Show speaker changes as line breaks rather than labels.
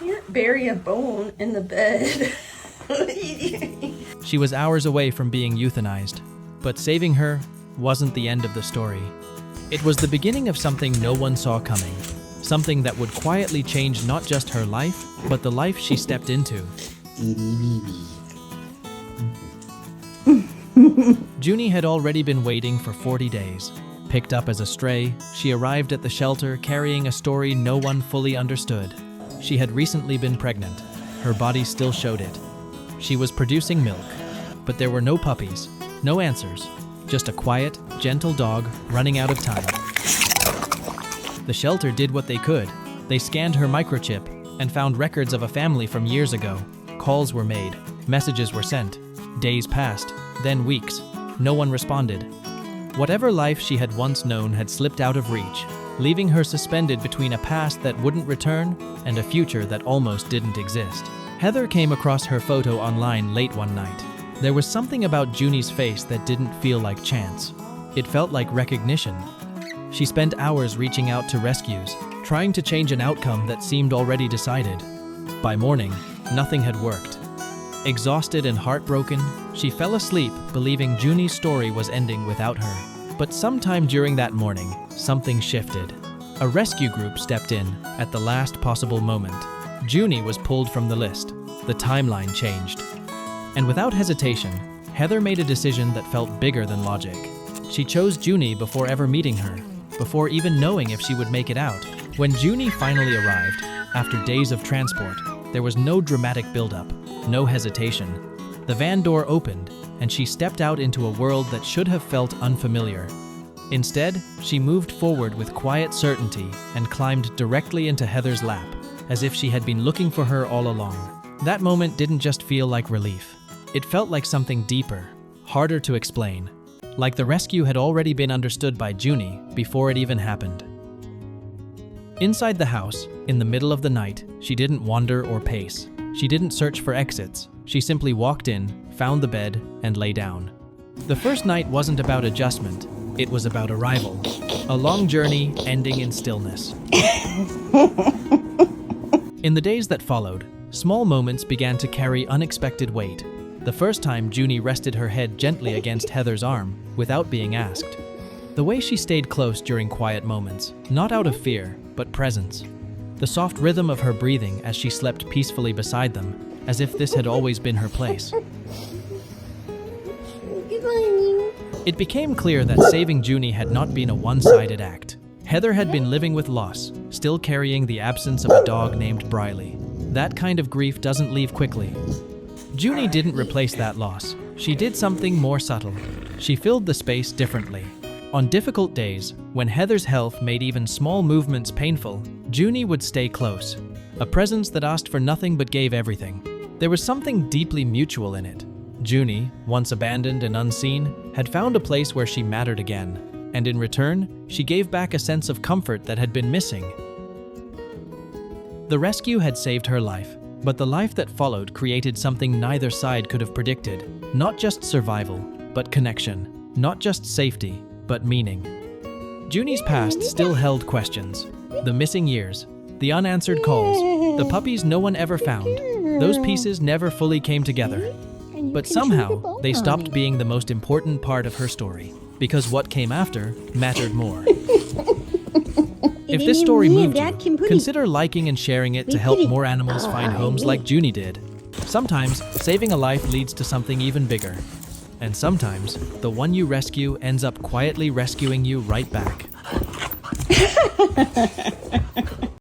can't bury a bone in the bed. What are you doing?
She was hours away from being euthanized, but saving her wasn't the end of the story. It was the beginning of something no one saw coming, something that would quietly change not just her life, but the life she stepped into. Juni had already been waiting for 40 days. Picked up as a stray, she arrived at the shelter carrying a story no one fully understood. She had recently been pregnant. Her body still showed it. She was producing milk, but there were no puppies, no answers, just a quiet, gentle dog running out of time. The shelter did what they could. They scanned her microchip and found records of a family from years ago. Calls were made, messages were sent. Days passed, then weeks. No one responded. Whatever life she had once known had slipped out of reach, leaving her suspended between a past that wouldn't return and a future that almost didn't exist. Heather came across her photo online late one night. There was something about Juni's face that didn't feel like chance. It felt like recognition. She spent hours reaching out to rescues, trying to change an outcome that seemed already decided. By morning, nothing had worked. Exhausted and heartbroken, she fell asleep believing Juni's story was ending without her. But sometime during that morning, something shifted. A rescue group stepped in at the last possible moment. Juni was pulled from the list. The timeline changed. And without hesitation, Heather made a decision that felt bigger than logic. She chose Juni before ever meeting her, before even knowing if she would make it out. When Juni finally arrived, after days of transport, there was no dramatic buildup, no hesitation. The van door opened, and she stepped out into a world that should have felt unfamiliar. Instead, she moved forward with quiet certainty and climbed directly into Heather's lap, as if she had been looking for her all along. That moment didn't just feel like relief. It felt like something deeper, harder to explain. Like the rescue had already been understood by Juni before it even happened. Inside the house, in the middle of the night, she didn't wander or pace. She didn't search for exits. She simply walked in, found the bed, and lay down. The first night wasn't about adjustment. It was about arrival. A long journey ending in stillness. In the days that followed, small moments began to carry unexpected weight. The first time Juni rested her head gently against Heather's arm, without being asked. The way she stayed close during quiet moments, not out of fear, but presence. The soft rhythm of her breathing as she slept peacefully beside them, as if this had always been her place.
Good morning.
It became clear that saving Juni had not been a one-sided act. Heather had been living with loss, still carrying the absence of a dog named Briley. That kind of grief doesn't leave quickly. Juni didn't replace that loss. She did something more subtle. She filled the space differently. On difficult days, when Heather's health made even small movements painful, Juni would stay close. A presence that asked for nothing but gave everything. There was something deeply mutual in it. Juni, once abandoned and unseen, had found a place where she mattered again. And in return, she gave back a sense of comfort that had been missing. The rescue had saved her life, but the life that followed created something neither side could have predicted. Not just survival, but connection. Not just safety, but meaning. Juni's past still held questions. The missing years, the unanswered calls, the puppies no one ever found. Those pieces never fully came together. But somehow, they stopped being the most important part of her story, because what came after mattered more. If this story moved you, consider liking and sharing it to help more animals find homes like Juni did. Sometimes, saving a life leads to something even bigger. And sometimes, the one you rescue ends up quietly rescuing you right back.